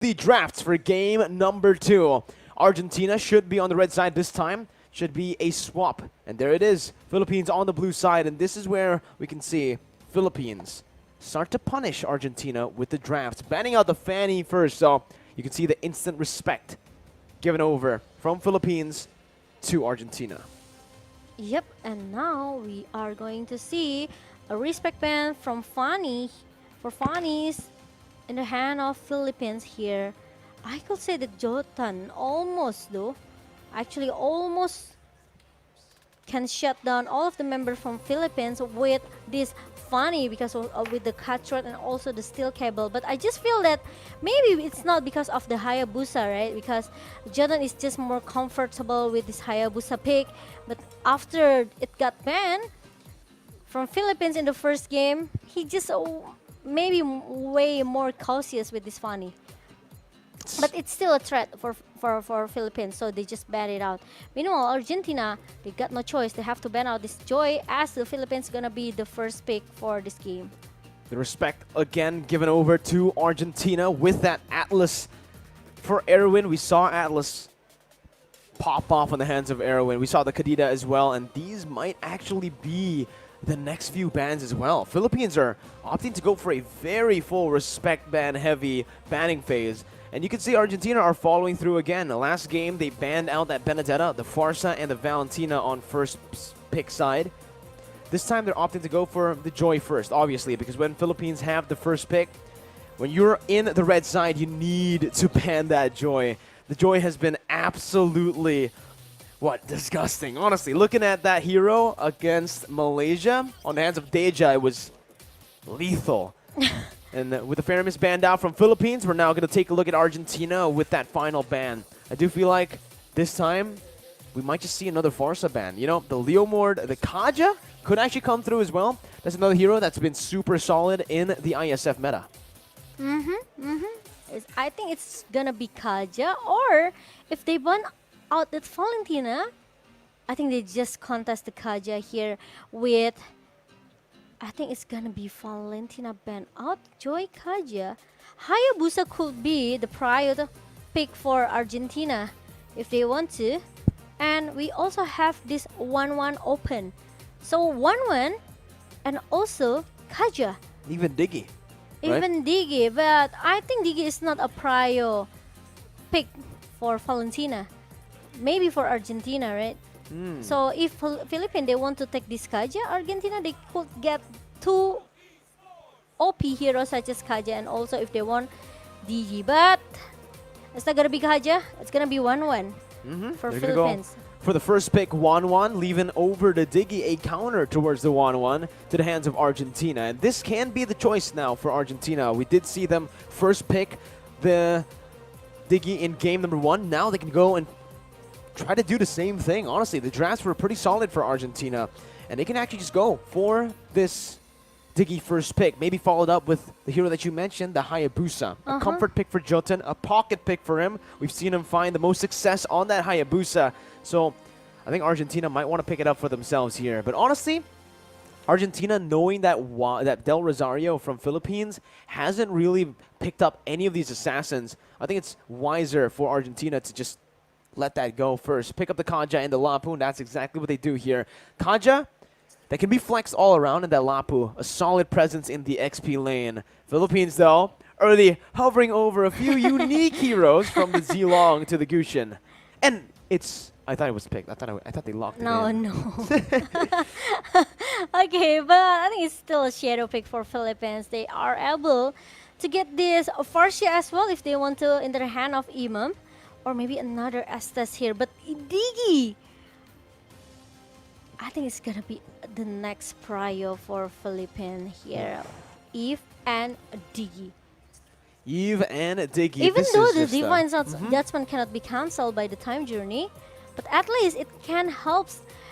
The drafts for game number 2. Argentina should be on the red side this time. Should be a swap. And there it is. Philippines on the blue side. And this is where we can see Philippines start to punish Argentina with the draft. Banning out the Fanny first. So you can see the instant respect given over from Philippines to Argentina. Yep, and now we are going to see a respect band from Fanny for Fanny's in the hand of Philippines here. I could say that Jotan almost though, actually almost can shut down all of the members from Philippines with this Fanny because of with the cutthroat and also the steel cable. But I just feel that maybe it's not because of the Hayabusa, right? Because Jordan is just more comfortable with this Hayabusa pick. But after it got banned from Philippines in the first game, he just maybe way more cautious with this Fanny. But it's still a threat for Philippines, so they just ban it out. Meanwhile, Argentina, they got no choice. They have to ban out this Joy as the Philippines gonna be the first pick for this game. The respect again given over to Argentina with that Atlas for Erwin. We saw Atlas pop off on the hands of Erwin. We saw the Kadida as well, and these might actually be the next few bans as well. Philippines are opting to go for a very full respect ban heavy banning phase. And you can see Argentina are following through again. The last game, they banned out that Benedetta, the Farsa, and the Valentina on first pick side. This time, they're opting to go for the Joy first, obviously, because when Philippines have the first pick, when you're in the red side, you need to ban that Joy. The Joy has been absolutely, disgusting. Honestly, looking at that hero against Malaysia on the hands of Deja, it was lethal. And with the Faramis banned out from Philippines, we're now going to take a look at Argentina with that final ban. I do feel like this time we might just see another Farsa ban. You know, the Leomord, the Kaja could actually come through as well. That's another hero that's been super solid in the IESF meta. I think it's gonna be Kaja, or if they ban out that Valentina, I think they just contest the Kaja here with. I think it's gonna be Valentina ban out, Joy Kaja. Hayabusa could be the prior pick for Argentina if they want to. And we also have this 1-1 open. So 1-1 and also Kaja. Even Diggy. Right? Even Diggy, but I think Diggy is not a prior pick for Valentina. Maybe for Argentina, right? So if Philippines they want to take this Kaja, Argentina they could get 2 OP heroes such as Kaja, and also if they want DG. But it's not gonna be Kaja. It's gonna be 1-1 for They're Philippines. Go for the first pick, 1-1, leaving over to Diggy a counter towards the 1-1 to the hands of Argentina. And this can be the choice now for Argentina. We did see them first pick the Diggy in game number 1. Now they can go and try to do the same thing. Honestly, the drafts were pretty solid for Argentina, and they can actually just go for this Diggy first pick, maybe followed up with the hero that you mentioned, the Hayabusa. A comfort pick for Jotun, a pocket pick for him. We've seen him find the most success on that Hayabusa, so I think Argentina might want to pick it up for themselves here. But honestly, Argentina, knowing that that Del Rosario from Philippines hasn't really picked up any of these assassins, I think it's wiser for Argentina to just let that go first. Pick up the Kaja and the Lapu, and that's exactly what they do here. Kaja, that can be flexed all around in that Lapu. A solid presence in the XP lane. Philippines, though, early hovering over a few unique heroes from the Zilong to the Gushin. And it's... I thought it was picked. I thought they locked it in. No. Okay, but I think it's still a shadow pick for Philippines. They are able to get this Farsia as well if they want to in their hand of Imam. Or maybe another Estes here. But Diggy, I think it's gonna be the next prio for Philippines here. Eve and Diggy. Eve and Diggy. Even though the Divine Judgment cannot be cancelled by the time journey, but at least it can help.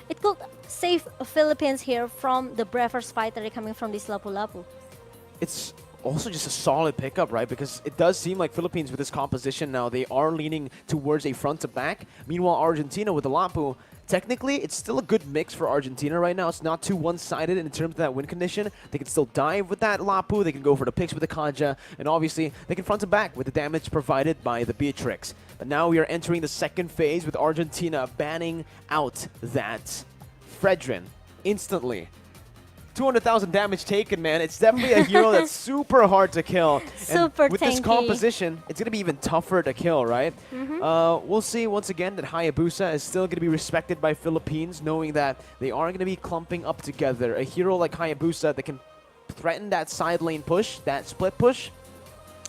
It could save Philippines here from the Breathers fighter coming from this Lapu-Lapu. It's Also just a solid pickup, right? Because it does seem like Philippines with this composition now, they are leaning towards a front to back. Meanwhile, Argentina with the Lapu, technically, it's still a good mix for Argentina right now. It's not too one-sided in terms of that win condition. They can still dive with that Lapu. They can go for the picks with the Kaja. And obviously, they can front to back with the damage provided by the Beatrix. But now we are entering the second phase with Argentina banning out that Fredrin instantly. 200,000 damage taken, man. It's definitely a hero that's super hard to kill. Super and with this tanky. composition, it's going to be even tougher to kill, right? We'll see once again that Hayabusa is still going to be respected by Philippines, knowing that they are going to be clumping up together. A hero like Hayabusa that can threaten that side lane push, that split push,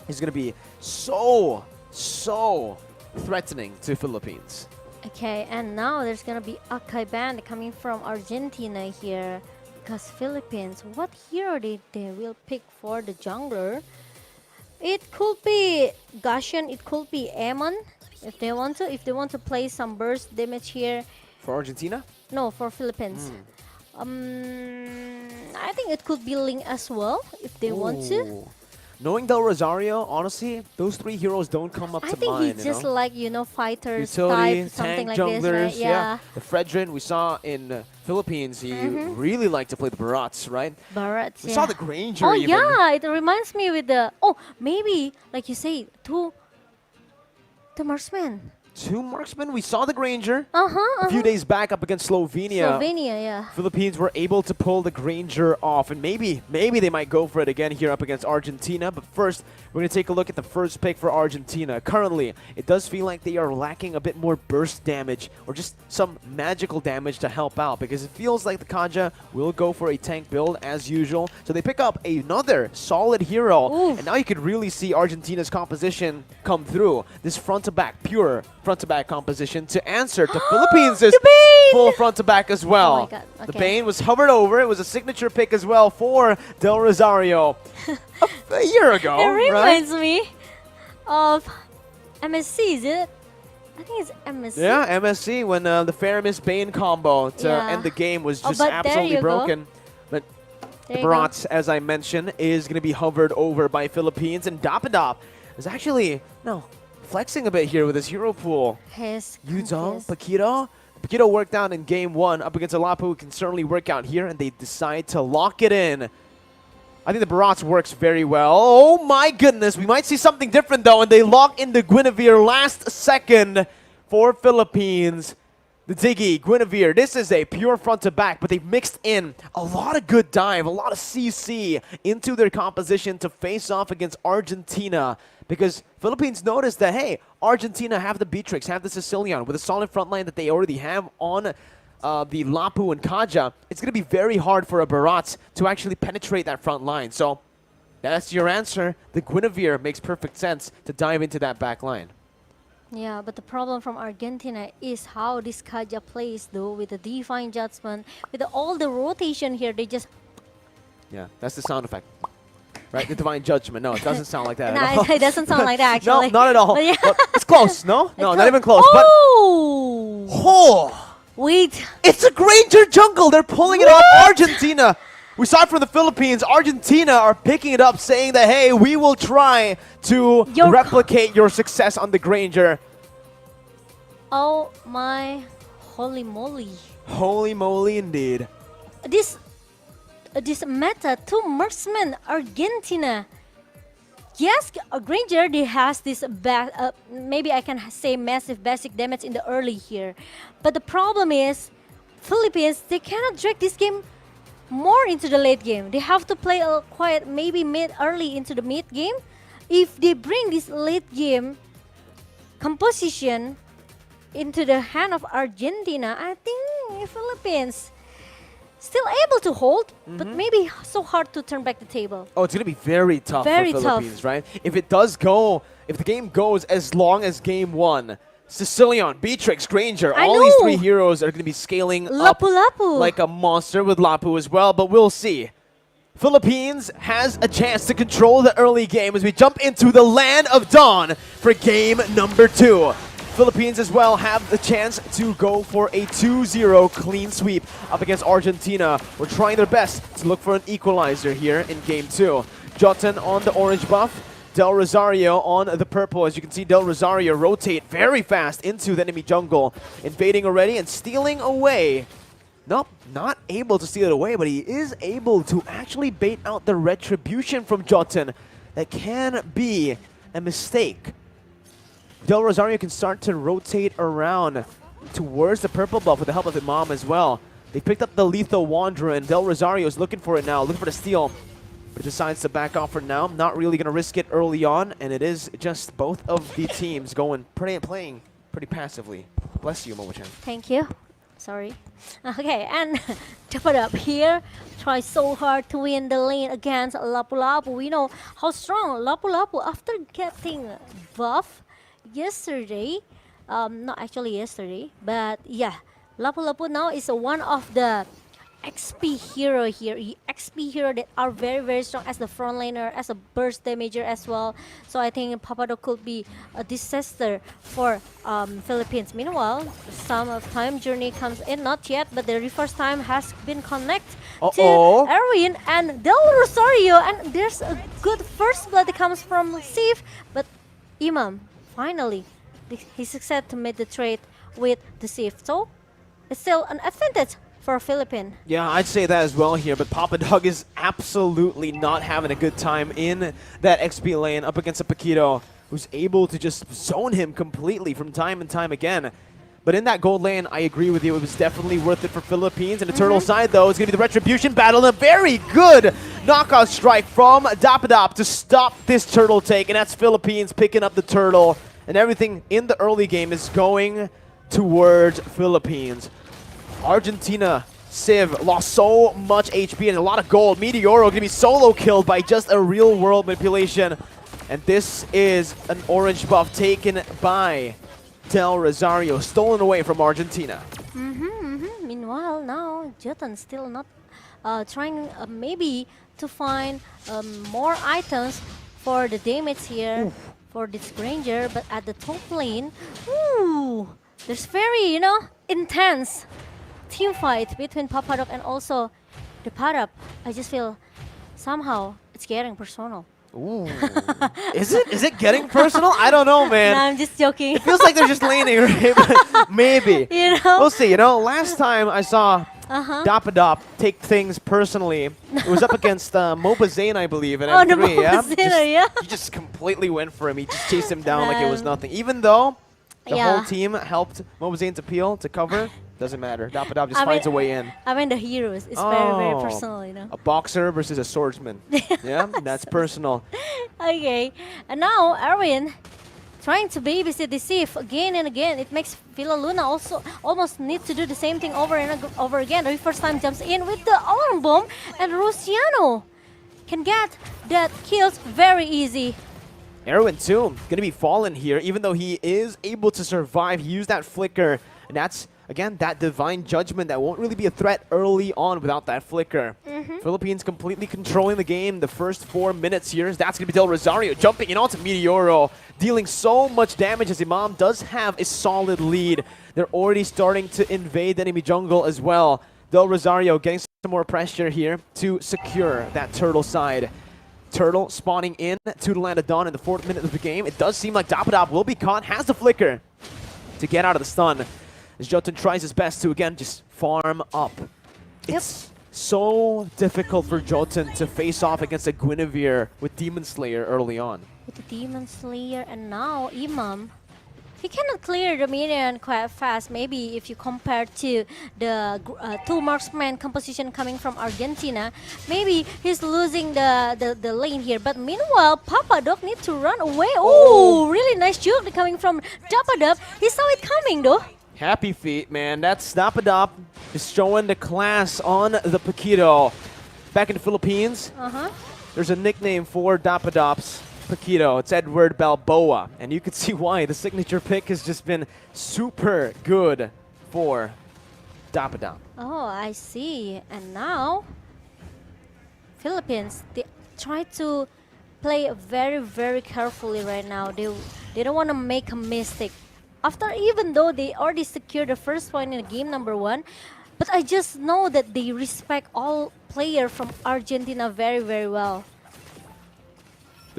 is going to be so threatening to Philippines. Okay, and now there's gonna be Akai band coming from Argentina here. Because Philippines, what hero they will pick for the jungler? It could be Gashian, it could be Amon if they want to play some burst damage here. For Argentina? No, for Philippines. I think it could be Ling as well if they want to. Ooh. Knowing Del Rosario, honestly, those three heroes don't come up I to think mind. he's just like, fighters Utility, type, something tank like junglers, this, right? Yeah. The Fredrin we saw in Philippines, he really liked to play the Barats, right? Barats, We saw the Granger Oh even. yeah, it reminds me with the maybe like you say two marksmen. Two marksmen. We saw the Granger A a few days back up against Slovenia. Slovenia, yeah. Philippines were able to pull the Granger off, and maybe they might go for it again here up against Argentina. But first, we're going to take a look at the first pick for Argentina. Currently, it does feel like they are lacking a bit more burst damage or just some magical damage to help out, because it feels like the Kaja will go for a tank build as usual. So they pick up another solid hero, Oof. and now you can really see Argentina's composition come through. This front-to-back, pure front-to-back composition to answer to Philippines' full front-to-back as well. Oh my God, The okay. Bane was hovered over. It was a signature pick as well for Del Rosario a year ago, It right? reminds me of MSC, is it? I think it's MSC. Yeah, MSC when the Faramis Bane combo to Yeah. end the game was Oh, just but there absolutely you go. broken. But There the you go. Barats, as I mentioned, is going to be hovered over by Philippines, and Dapadop is actually flexing a bit here with his hero pool. His Yuzong, compass. Paquito worked out in game one up against Alapu. Can certainly work out here, and they decide to lock it in. I think the Barats works very well. Oh my goodness, we might see something different though, and they lock in the Guinevere last second for Philippines. The Diggy, Guinevere, this is a pure front to back, but they've mixed in a lot of good dive, a lot of CC into their composition to face off against Argentina. Because Philippines noticed that, hey, Argentina have the Beatrix, have the Sicilian with a solid front line that they already have on the Lapu and Kaja. It's going to be very hard for a Barats to actually penetrate that front line. So that's your answer. The Guinevere makes perfect sense to dive into that back line. Yeah, but the problem from Argentina is how this Kaja plays though, with the Divine Judgment, with all the rotation here, they just... Yeah, that's the sound effect. Right, the Divine Judgment. No, it doesn't sound like that at all. No, it doesn't sound like that No, actually. not at all. But yeah. But it's close, no? No, not even close. Oh! But, oh! Wait. It's a Granger jungle. They're pulling it off Argentina. We saw it from the Philippines. Argentina are picking it up, saying that, hey, we will try to replicate your success on the Granger. Oh my holy moly. Holy moly indeed. This meta, two marksmen, Argentina. Yes, Granger, they has this maybe I can say massive basic damage in the early here. But the problem is, Philippines, they cannot drag this game more into the late game. They have to play a quiet, maybe early into the mid game. If they bring this late game composition into the hand of Argentina, I think Philippines still able to hold, but maybe so hard to turn back the table. Oh, it's going to be very tough Very for tough. Philippines, right? If the game goes as long as game one, Sicilian, Beatrix, Granger, I all these know. three heroes are going to be scaling up Lapu-Lapu. like a monster with Lapu as well, but we'll see. Philippines has a chance to control the early game as we jump into the Land of Dawn for game number 2. Philippines as well have the chance to go for a 2-0 clean sweep up against Argentina. We're trying their best to look for an equalizer here in game 2. Jotun on the orange buff. Del Rosario on the purple. As you can see, Del Rosario rotate very fast into the enemy jungle, invading already and stealing away. Nope, not able to steal it away, but he is able to actually bait out the retribution from Jotun. That can be a mistake. Del Rosario can start to rotate around towards the purple buff with the help of Imam as well. They picked up the Lethal Wanderer, and Del Rosario is looking for it now, looking for the steal. But decides to back off for now. Not really going to risk it early on, and it is just both of the teams playing pretty passively. Bless you, Momo-chan. Thank you. Sorry. Okay, and Dapadab here tries so hard to win the lane against Lapu-Lapu. We know how strong Lapu-Lapu after getting buff yesterday. Not actually yesterday, but yeah, Lapu-Lapu now is one of the XP hero here. XP hero that are very strong as the front laner, as a burst damager as well. So I think Papado could be a disaster for Philippines. Meanwhile, some of time journey comes in, not yet, but the reverse time has been connected to Erwin and Del Rosario, and there's a good first blood that comes from Sif, but Imam finally he succeeded to make the trade with the Sif. So it's still an advantage for Philippines. Yeah, I'd say that as well here, but Papa Dog is absolutely not having a good time in that XP lane up against a Paquito who's able to just zone him completely from time and time again. But in that gold lane, I agree with you, it was definitely worth it for Philippines. And the turtle side, though, is going to be the Retribution battle. A very good knockout strike from Dapadap to stop this turtle take, and that's Philippines picking up the turtle. And everything in the early game is going towards Philippines. Argentina, Civ lost so much HP and a lot of gold. Meteoro going to be solo killed by just a real world manipulation. And this is an orange buff taken by Del Rosario, stolen away from Argentina. Meanwhile, now Jotun still not trying maybe to find more items for the damage here for this Granger. But at the top lane, there's very, intense team fight between Papadok and also the Padap. I just feel somehow it's getting personal. Ooh. Is it getting personal? I don't know, man. No, I'm just joking. It feels like they're just laning, right? But maybe. We'll see. Last time I saw Dapadop take things personally, it was up against Moba Zane, I believe, in M3. He just completely went for him. He just chased him down like it was nothing. Even though the whole team helped Moba Zane's appeal to cover, doesn't matter. Dapadop just finds a way in. I mean, the heroes. It's very personal, A boxer versus a swordsman. Yeah, that's personal. Okay, and now Erwin trying to babysit the Sif again and again. It makes Villa Luna also almost need to do the same thing over and over again. The first time jumps in with the alarm bomb, and Luciano can get that kills very easy. Erwin too gonna be fallen here, even though he is able to survive. He used that flicker, and that's again that divine judgment that won't really be a threat early on without that flicker. Philippines completely controlling the game the first 4 minutes here. That's gonna be Del Rosario jumping in onto Meteoro, dealing so much damage as Imam does have a solid lead. They're already starting to invade the enemy jungle as well. Del Rosario getting some more pressure here to secure that turtle side. Turtle spawning in to the Land of Dawn in the 4th minute of the game. It does seem like Dapadap will be caught, has the flicker to get out of the stun. As Jotun tries his best to, again, just farm up. It's so difficult for Jotun to face off against a Guinevere with Demon Slayer early on. With the Demon Slayer, and now Imam, he cannot clear the minion quite fast. Maybe if you compare to the two marksman composition coming from Argentina, maybe he's losing the lane here. But meanwhile, Papadok needs to run away. Oh, really nice juke coming from Dapadop. He saw it coming though. Happy feet, man. That's Dapadop is showing the class on the Paquito. Back in the Philippines, there's a nickname for Dapadop's Paquito. It's Edward Balboa, and you can see why. The signature pick has just been super good for Dapadop. Oh, I see. And now, Philippines, they try to play very carefully right now. They don't want to make a mistake. Even though they already secured the first point in game number 1, but I just know that they respect all players from Argentina very well.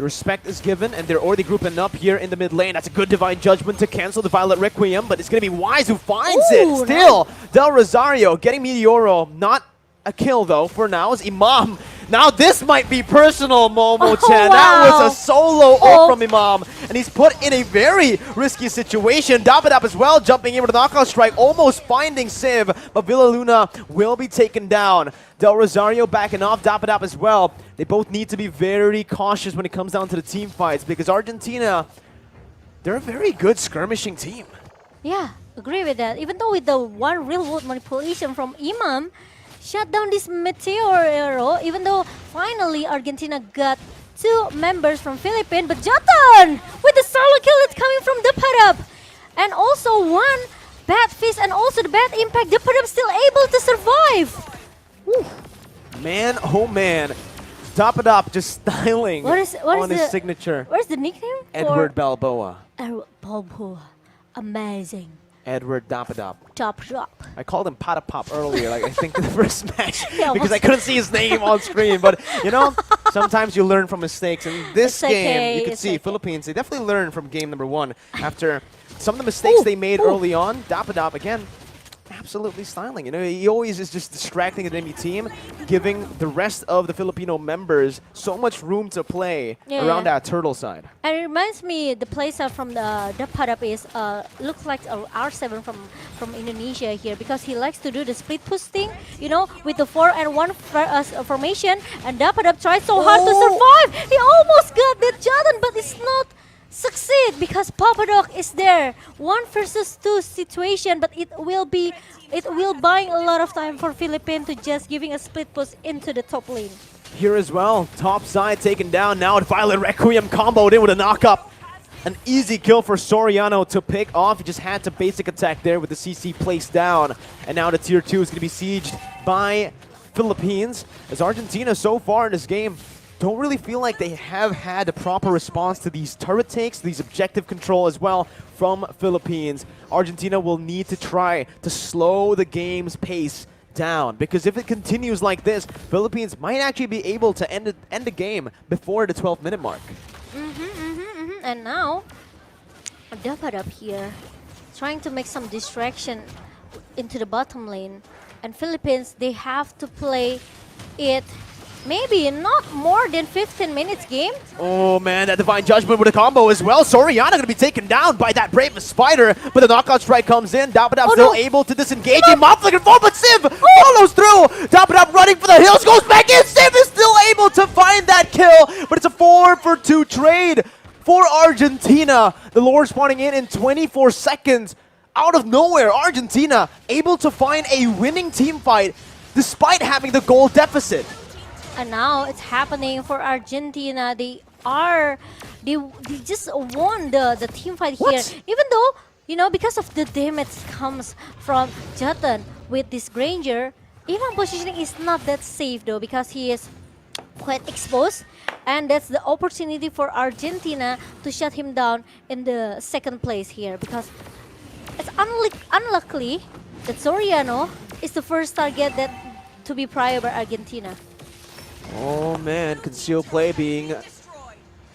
The respect is given, and they're already grouping up here in the mid lane. That's a good Divine Judgment to cancel the Violet Requiem, but it's going to be Wise who finds it. Still, Del Rosario getting Meteoro. Not a kill, though, for now, is Imam. Now this might be personal, Momo-chan. Wow. That was a solo ult from Imam, and he's put in a very risky situation. Dapadap as well, jumping in with a knockout strike, almost finding Civ, but Villa Luna will be taken down. Del Rosario backing off, Dapadap as well. They both need to be very cautious when it comes down to the team fights, because Argentina, they're a very good skirmishing team. Yeah, agree with that. Even though with the one real world manipulation from Imam, shut down this meteor arrow, even though finally Argentina got 2 members from Philippines, but Jotun with the solo kill that's coming from Dapadap. And also 1 bad fist and also the bad impact. Dapadap still able to survive. Woo. Man, oh man. Dapadap just styling What is on his the signature. Where's the nickname? Edward Balboa. Edward Balboa. Amazing. Edward Dapadap. Top drop. I called him Pata Pop earlier, like I think in the first match, Yeah, because I couldn't see his name on screen. But you know, sometimes you learn from mistakes. And this It's game, okay, you could it's see okay. Philippines. They definitely learned from game number 1 after some of the mistakes they made early on. Dapadap again, absolutely styling. You know, he always is just distracting the enemy team, giving the rest of the Filipino members so much room to play around that turtle side. And it reminds me, the playstyle from the Dapadap is looks like a R7 from Indonesia here, because he likes to do the split push thing, you know, with the 4 and 1 formation. And Dapadap tried so hard to survive. He almost got that Jordan, but it's not succeed because Papadok is there. 1 versus 2 situation, but it will buy a lot of time for Philippines to just giving a split push into the top lane. Here as well, top side taken down. Now Violet Requiem comboed in with a knock-up. An easy kill for Soriano to pick off. He just had to basic attack there with the CC placed down. And now the tier 2 is going to be sieged by Philippines. As Argentina so far in this game don't really feel like they have had a proper response to these turret takes, these objective control as well from Philippines. Argentina will need to try to slow the game's pace down, because if it continues like this, Philippines might actually be able to end the game before the 12-minute mark. And now, Dapadap here, trying to make some distraction into the bottom lane. And Philippines, they have to play it maybe not more than 15 minutes game. Oh man, that Divine Judgment with a combo as well. Soriana going to be taken down by that Brave Spider, but the knockout strike comes in. Dapadap still able to disengage him. Off looking forward, but Civ follows through. Dapadap running for the hills, goes back in. Civ is still able to find that kill, but it's a 4-for-2 trade for Argentina. The Lord spawning in 24 seconds. Out of nowhere, Argentina able to find a winning team fight despite having the goal deficit. And now it's happening for Argentina. They just won the team fight here. Even though, you know, because of the damage comes from Jotun with this Granger, even positioning is not that safe though, because he is quite exposed. And that's the opportunity for Argentina to shut him down in the 2nd place here, because it's unlucky that Soriano is the first target that to be prior by Argentina. Oh man, concealed play being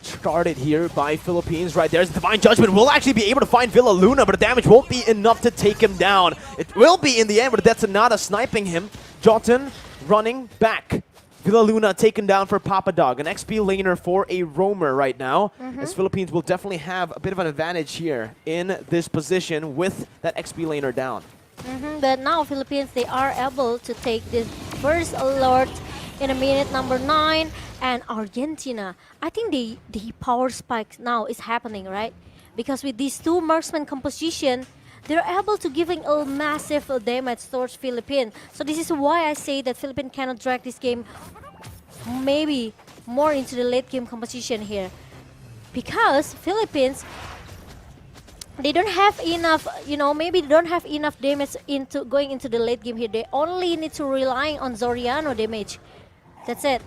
started here by Philippines. Right there's Divine Judgment. Will actually be able to find Villa Luna, but the damage won't be enough to take him down. It will be in the end, but that's Anada sniping him. Jotun running back. Villa Luna taken down for Papadog, an XP laner for a roamer right now. As Philippines will definitely have a bit of an advantage here in this position with that XP laner down. But now Philippines, they are able to take this first alert in a minute number 9. And Argentina, I think the power spike now is happening, right? Because with these 2 marksman composition, they're able to giving a massive damage towards Philippines. So this is why I say that Philippines cannot drag this game maybe more into the late game composition here. Because Philippines, they don't have enough, you know, maybe they don't have enough damage into going into the late game here. They only need to rely on Soriano damage. That's it.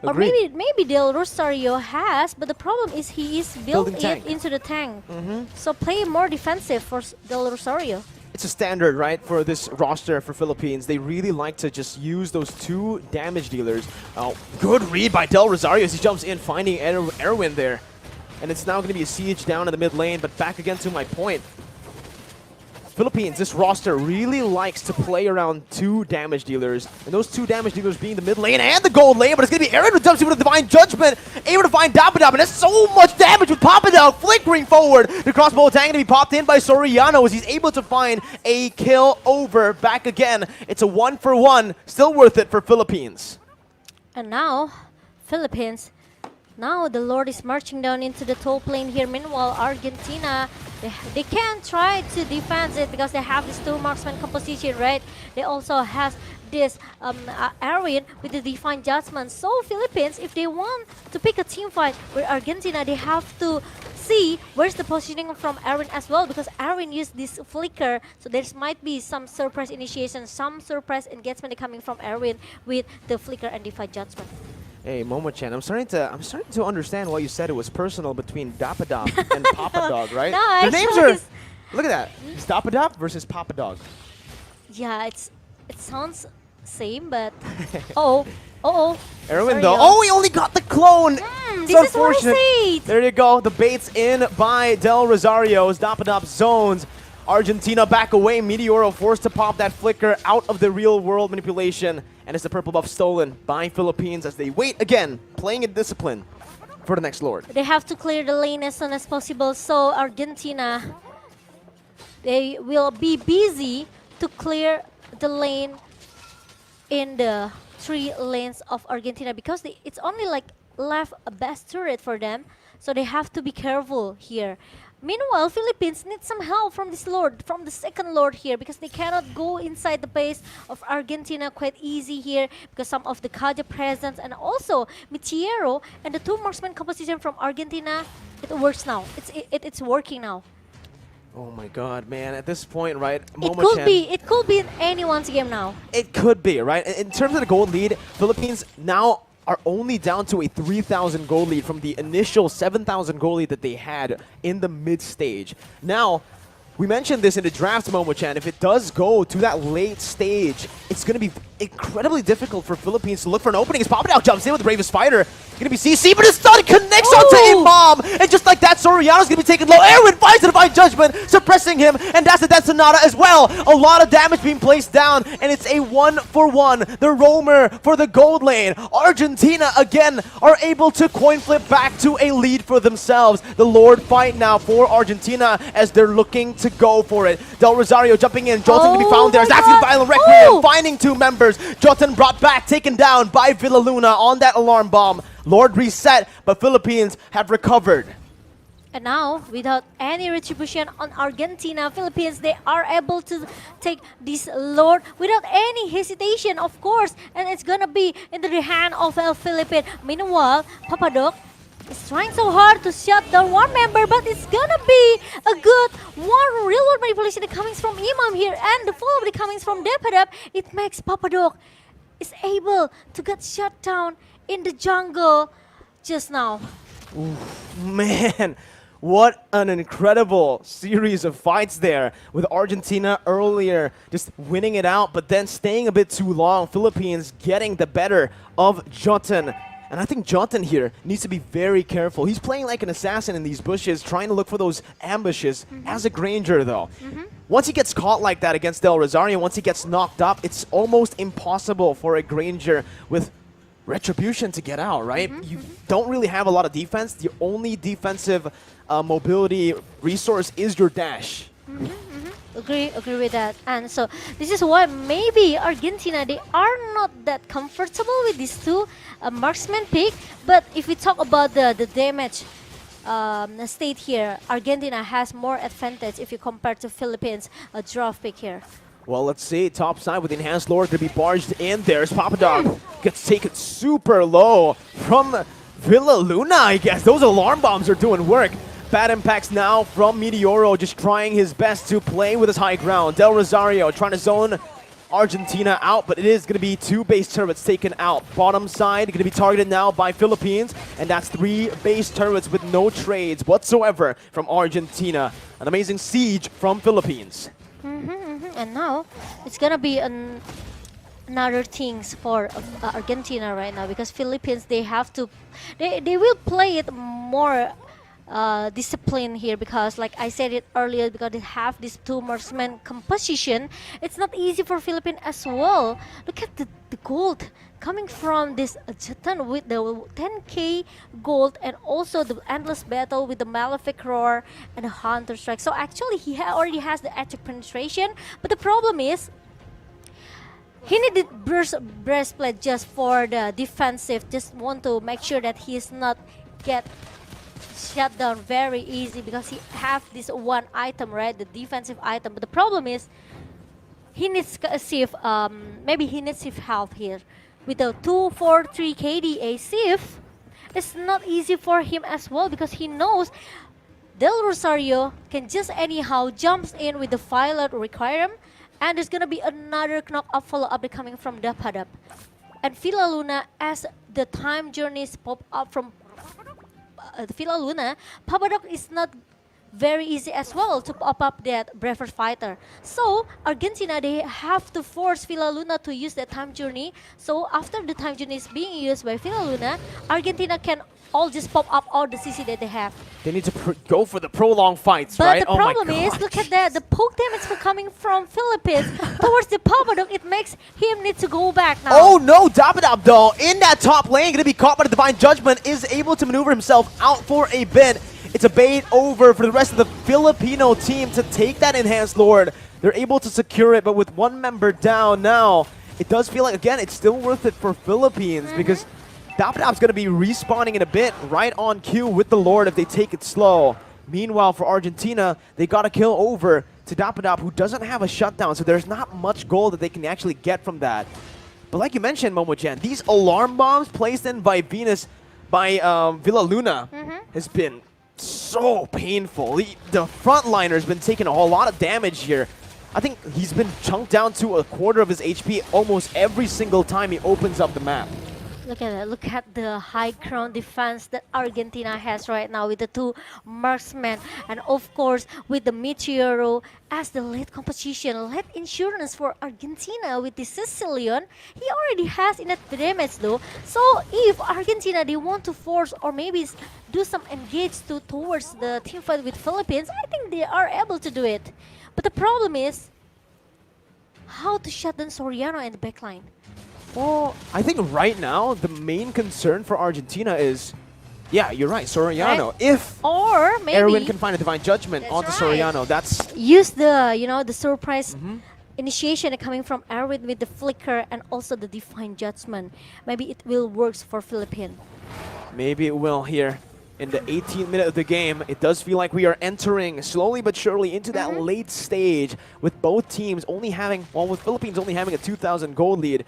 Or maybe Del Rosario has, but the problem is he is built into the tank. So play more defensive for Del Rosario. it's a standard, right, for this roster for Philippines. They really like to just use those 2 damage dealers. Good read by Del Rosario as he jumps in, finding Erwin there. And it's now going to be a siege down in the mid lane, but back again to my point. Philippines, this roster really likes to play around 2 damage dealers, and those 2 damage dealers being the mid lane and the gold lane, but it's going to be Aaron who jumps in with a Divine Judgment, able to find Dapadab, and that's so much damage with Papadog flickering forward. The crossbow attack going to be popped in by Soriano as he's able to find a kill over back again. It's a 1-for-1, still worth it for Philippines. And now, Philippines. Now the Lord is marching down into the top lane here. Meanwhile, Argentina, they can try to defend it because they have this 2 marksman composition, right? They also have this Erwin with the Divine Judgment. So Philippines, if they want to pick a team fight with Argentina, they have to see where's the positioning from Erwin as well, because Erwin used this flicker, so there might be some surprise initiation, some surprise engagement coming from Erwin with the flicker and Divine Judgment. Hey, Momo-chan, I'm starting to understand why you said it was personal between Dapadab and Papadog, right? No, Their names actually are. Look at that. It's Dapadab versus Papadog. Yeah, it sounds same, but Erwin Sorry, though. yo. Oh, he only got the clone. It's this is what I said. There you go. The bait's in by Del Rosario's Dapadab zones. Argentina back away. Meteoro forced to pop that flicker out of the real world manipulation. And it's the purple buff stolen by Philippines as they wait again, playing in discipline for the next Lord. They have to clear the lane as soon as possible, so Argentina, they will be busy to clear the lane in the 3 lanes of Argentina because it's only like left a best turret for them, so they have to be careful here. Meanwhile, Philippines need some help from this Lord, from the second Lord here, because they cannot go inside the base of Argentina quite easy here because some of the Kaja presence and also Meteoro and the 2 marksman composition from Argentina, it works now. It's working now. Oh my god, man. At this point, right, It could be in anyone's game now. It could be, right? In terms of the gold lead, Philippines now are only down to a 3,000 gold lead from the initial 7,000 gold lead that they had in the mid stage. Now, we mentioned this in the draft, Momo-chan. If it does go to that late stage, it's going to be incredibly difficult for Philippines to look for an opening. As Papadao jumps in with the Bravest Fighter. Going to be CC, but his stun connects onto Imam. And just like that, Soriano's going to be taken low. Erwin finds the Divine Judgment, suppressing him. And that's the Death Sonata as well. A lot of damage being placed down. And it's a 1-for-1. The roamer for the gold lane. Argentina, again, are able to coin flip back to a lead for themselves. The Lord fight now for Argentina as they're looking to go for it. Del Rosario jumping in. Jotun to be found there. That's Violent Requiem, finding 2 members. Jotun brought back, taken down by Villa Luna on that alarm bomb. Lord reset, but Philippines have recovered. And now, without any retribution on Argentina, Philippines, they are able to take this Lord without any hesitation, of course. And it's gonna be into the hand of El Philippine. Meanwhile, Papadok is trying so hard to shut down one member, but it's gonna be a good one real world manipulation that comes from Imam here, and the follow that comes from Depadab. It makes Papadok is able to get shut down in the jungle just now. Oof, man, what an incredible series of fights there with Argentina earlier just winning it out, but then staying a bit too long. Philippines getting the better of Jotun. And I think Jotun here needs to be very careful. He's playing like an assassin in these bushes, trying to look for those ambushes as a Granger, though. Once he gets caught like that against Del Rosario, once he gets knocked up, it's almost impossible for a Granger with Retribution to get out, right? You don't really have a lot of defense. The only defensive mobility resource is your dash. Agree with that. And so this is why maybe Argentina, they are not that comfortable with these 2 marksman pick. But if we talk about the damage state here, Argentina has more advantage if you compare to Philippines draft pick here. Well, let's see. Top side with the Enhanced Lord to be barged in. There's Papadog. Gets taken super low from Villa Luna, I guess. Those alarm bombs are doing work. Bad impacts now from Meteoro, just trying his best to play with his high ground. Del Rosario trying to zone Argentina out, but it is going to be 2 base turrets taken out. Bottom side going to be targeted now by Philippines, and that's 3 base turrets with no trades whatsoever from Argentina. An amazing siege from Philippines. And now it's gonna be another things for Argentina right now, because Philippines, they have to, they will play it more discipline here, because like I said it earlier, because they have this two marksman composition. It's not easy for Philippines as well. Look at the gold coming from this Jatan with the 10k gold, and also the endless battle with the malefic roar and the hunter strike. So actually he already has the attack penetration, but the problem is he needed breastplate just for the defensive, just want to make sure that he's not get shut down very easy, because he have this one item, right, the defensive item. But the problem is he needs a Sif, maybe he needs Sif health here. With the 243 KDA Sif, it's not easy for him as well, because he knows Del Rosario can just anyhow jumps in with the Violet Requiem, and there's gonna be another knock-up follow-up coming from Dapadap. And Villa Luna, as the time journeys pop up from Villa Luna, Papadok is not very easy as well to pop up that Braver Fighter. So Argentina, they have to force Villa Luna to use that time journey. So after the time journey is being used by Villa Luna, Argentina can all just pop up all the CC that they have. They need to go for the prolonged fights, But right? the problem is, look at that, the poke damage coming from Philippines towards the Papadok, it makes him need to go back now. Oh no, Dapadab though, in that top lane, gonna be caught by the Divine Judgment, is able to maneuver himself out for a bit. It's a bait over for the rest of the Filipino team to take that Enhanced Lord. They're able to secure it, but with one member down now, it does feel like, again, it's still worth it for Philippines, because Dapadab's going to be respawning in a bit, right on cue with the Lord if they take it slow. Meanwhile, for Argentina, they got a kill over to Dapadab, who doesn't have a shutdown, so there's not much gold that they can actually get from that. But like you mentioned, Momo-chan, these alarm bombs placed in by Venus, by Villa Luna, has been so painful. The frontliner's been taking a whole lot of damage here. I think he's been chunked down to a quarter of his HP almost every single time he opens up the map. Look at that. Look at the high ground defense that Argentina has right now with the two marksmen, and of course with the Meteoro as the late composition, late insurance for Argentina with the Sicilian. He already has enough damage though. So if Argentina, they want to force or maybe do some engage towards the team fight with Philippines, I think they are able to do it. But the problem is how to shut down Soriano in the backline. Well, I think right now, the main concern for Argentina is, yeah, you're right, Soriano. Right. If or maybe Erwin can find a Divine Judgment onto right. Soriano, that's... use the, the surprise initiation coming from Erwin with the Flicker and also the Divine Judgment. Maybe it will work for Philippines. Maybe it will here in the 18th minute of the game. It does feel like we are entering slowly but surely into that late stage, with both teams only having, well, with Philippines only having a 2,000 gold lead.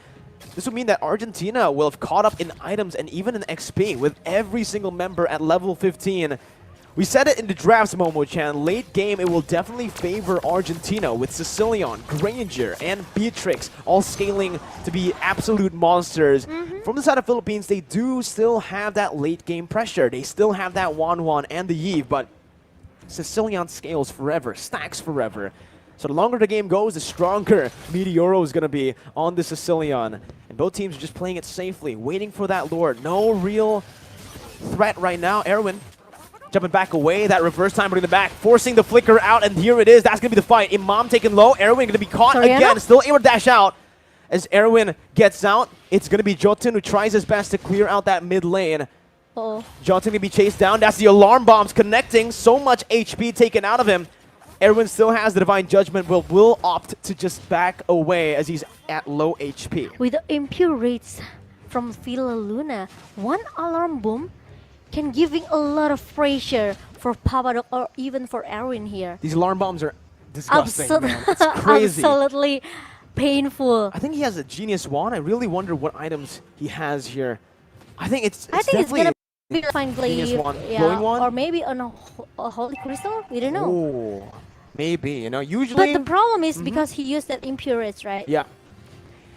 This would mean that Argentina will have caught up in items and even in XP with every single member at level 15. We said it in the drafts, Momo-chan. Late game, it will definitely favor Argentina with Sicilian, Granger, and Beatrix all scaling to be absolute monsters. From the side of Philippines, they do still have that late game pressure. They still have that Wan and the Yve, but Sicilian scales forever, stacks forever. So the longer the game goes, the stronger Meteoro is going to be on the Sicilian. And both teams are just playing it safely, waiting for that Lord. No real threat right now. Erwin jumping back away. That reverse time in the back, forcing the Flicker out, and here it is. That's going to be the fight. Imam taken low. Erwin going to be caught again. Still able to dash out. As Erwin gets out, it's going to be Jotun who tries his best to clear out that mid lane. Jotun going to be chased down. That's the alarm bombs connecting. So much HP taken out of him. Erwin still has the Divine Judgment, will opt to just back away as he's at low HP. With the impure rates from Villa Luna, one alarm bomb can giving a lot of pressure for Papadok or even for Erwin here. These alarm bombs are disgusting, man. It's crazy. Absolutely painful. I think he has a Genius Wand. I really wonder what items he has here. I think it's definitely gonna be a fine Genius Wand. Yeah, Glowing Wand? or maybe on a Holy Crystal. We don't know. Oh, maybe, usually... But the problem is because he used that impurity, right? Yeah.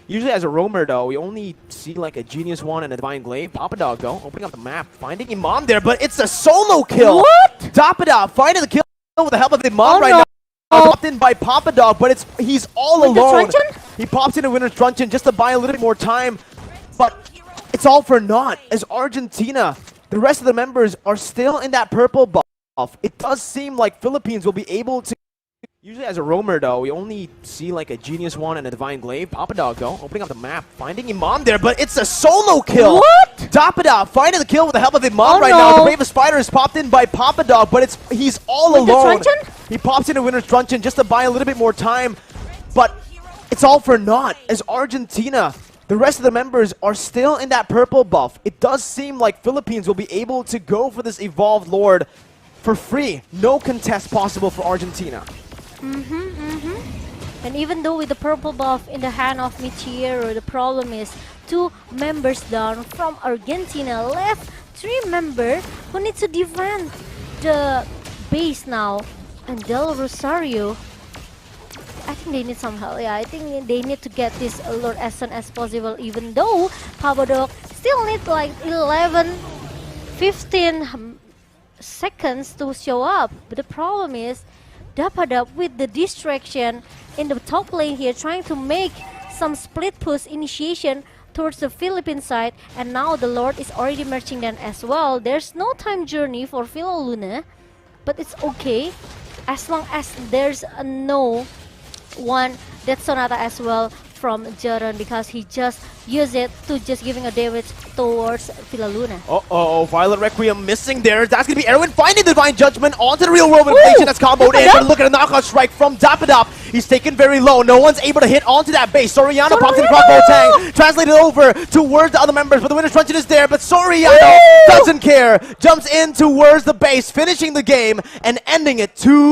Usually as a roamer, though, we only see like a Genius Wand and a Divine Glaive. Papadog, though, opening up the map, finding Imam there, but it's a solo kill! What? Dapadog finding the kill with the help of Imam right now. Popped in by Papa Dog, but he's all With the alone. truncheon? He pops in a winner's truncheon just to buy a little bit more time, but it's all for naught as Argentina, the rest of the members are still in that purple buff. It does seem like Philippines will be able to. Usually as a roamer though, we only see like a Genius One and a Divine Glaive. Papa Dog though, opening up the map, finding Imam there, but it's a solo kill! What? Dapada finding the kill with the help of Imam right now. The Brave Spider is popped in by Papa Dog, but he's all With the alone. truncheon? He pops in a winner's truncheon just to buy a little bit more time, but it's all for naught as Argentina, the rest of the members are still in that purple buff. It does seem like Philippines will be able to go for this Evolved Lord for free. No contest possible for Argentina. And even though with the purple buff in the hand of Meteor, the problem is 2 members down from Argentina, left 3 members who need to defend the base now. And Del Rosario, I think they need some help. Yeah, I think they need to get this Lord as soon as possible, even though Papa Dog still need like 11, 15 seconds to show up. But the problem is Dapada with the distraction in the top lane here, trying to make some split push initiation towards the Philippine side, and now the Lord is already marching down as well. There's no time journey for PHILIPINA, but it's okay as long as there's a no one Death Sonata as well from Jaron, because he just used it to just giving a damage towards PHILIPINA. Uh-oh, Violet Requiem missing there. That's going to be Erwin finding the Divine Judgment onto the real world inflation that's comboed in. But look at a knockout strike from Dapadop. He's taken very low. No one's able to hit onto that base. Soriano pops in across Botang. Translated over towards the other members, but the winner's truncheon is there. But Soriano doesn't care. Jumps in towards the base, finishing the game and ending it 2